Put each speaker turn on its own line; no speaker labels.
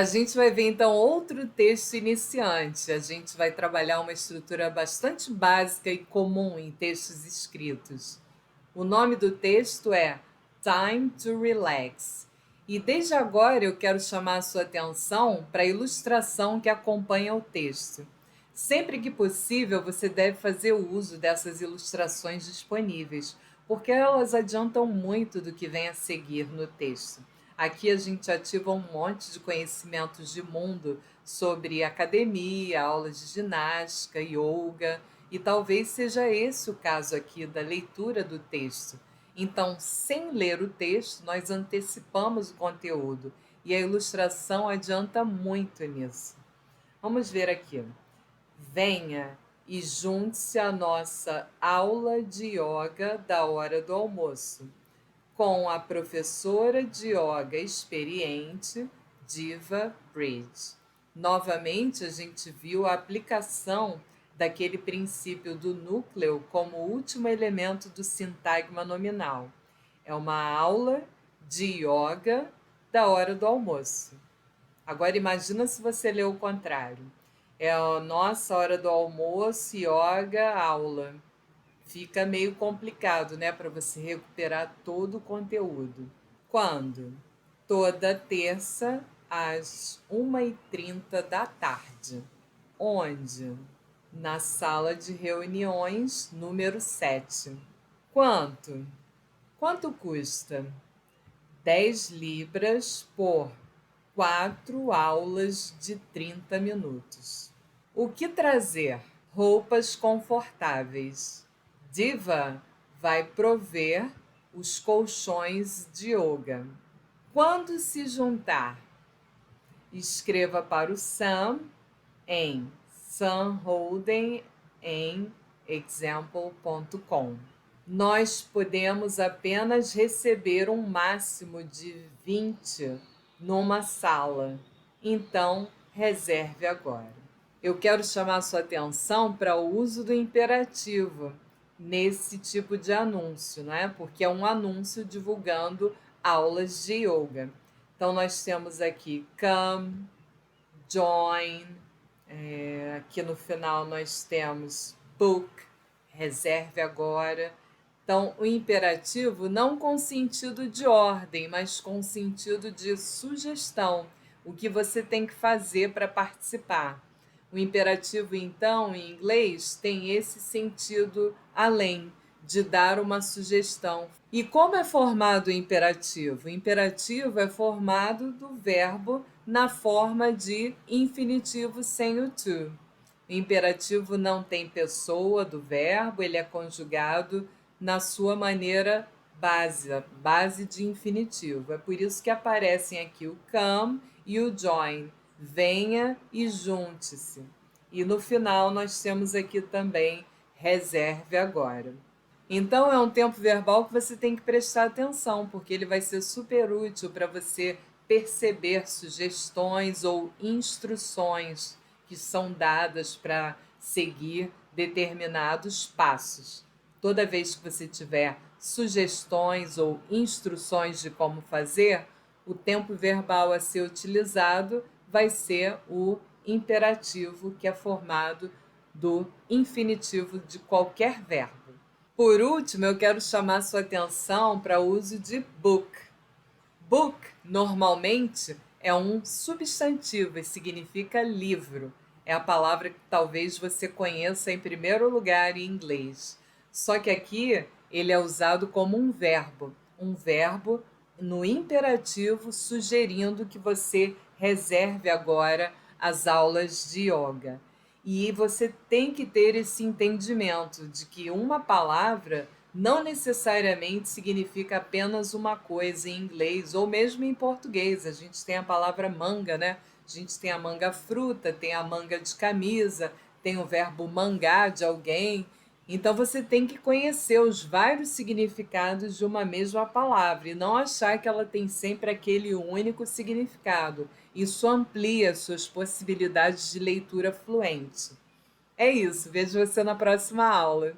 A gente vai ver então outro texto iniciante. A gente vai trabalhar uma estrutura bastante básica e comum em textos escritos. O nome do texto é Time to Relax. E desde agora eu quero chamar a sua atenção para a ilustração que acompanha o texto. Sempre que possível, você deve fazer uso dessas ilustrações disponíveis, porque elas adiantam muito do que vem a seguir no texto. Aqui a gente ativa um monte de conhecimentos de mundo sobre academia, aulas de ginástica, yoga, e talvez seja esse o caso aqui da leitura do texto. Então, sem ler o texto, nós antecipamos o conteúdo e a ilustração adianta muito nisso. Vamos ver aqui. Venha e junte-se à nossa aula de yoga da hora do almoço, com a professora de yoga experiente, Diva Bridge. Novamente, a gente viu a aplicação daquele princípio do núcleo como último elemento do sintagma nominal. É uma aula de yoga da hora do almoço. Agora imagina se você lê o contrário. É a nossa hora do almoço, yoga, aula. Fica meio complicado, né, para você recuperar todo o conteúdo. Quando? Toda terça, às 1h30 da tarde. Onde? Na sala de reuniões, número 7. Quanto? Quanto custa? 10 libras por 4 aulas de 30 minutos. O que trazer? Roupas confortáveis. Diva vai prover os colchões de yoga. Quando se juntar? Escreva para o Sam em samholden em example.com. Nós podemos apenas receber um máximo de 20 numa sala, então reserve agora. Eu quero chamar a sua atenção para o uso do imperativo nesse tipo de anúncio, não é? Porque é um anúncio divulgando aulas de yoga. Então, nós temos aqui come, join, aqui no final nós temos book, reserve agora. Então, o imperativo não com sentido de ordem, mas com sentido de sugestão, o que você tem que fazer para participar. O imperativo, então, em inglês, tem esse sentido além, de dar uma sugestão. E como é formado o imperativo? O imperativo é formado do verbo na forma de infinitivo sem o to. O imperativo não tem pessoa do verbo, ele é conjugado na sua maneira base de infinitivo. É por isso que aparecem aqui o come e o join. Venha e junte-se. E no final nós temos aqui também reserve agora. Então é um tempo verbal que você tem que prestar atenção, porque ele vai ser super útil para você perceber sugestões ou instruções que são dadas para seguir determinados passos. Toda vez que você tiver sugestões ou instruções de como fazer, o tempo verbal a ser utilizado vai ser o imperativo, que é formado do infinitivo de qualquer verbo. Por último, eu quero chamar sua atenção para o uso de book. Book, normalmente, é um substantivo e significa livro. É a palavra que talvez você conheça em primeiro lugar em inglês. Só que aqui ele é usado como um verbo no imperativo, sugerindo que você reserve agora as aulas de yoga. E você tem que ter esse entendimento de que uma palavra não necessariamente significa apenas uma coisa em inglês ou mesmo em português. A gente tem a palavra manga, né? A gente tem a manga fruta, tem a manga de camisa, tem o verbo mangar de alguém. Então você tem que conhecer os vários significados de uma mesma palavra e não achar que ela tem sempre aquele único significado. Isso amplia suas possibilidades de leitura fluente. É isso, vejo você na próxima aula.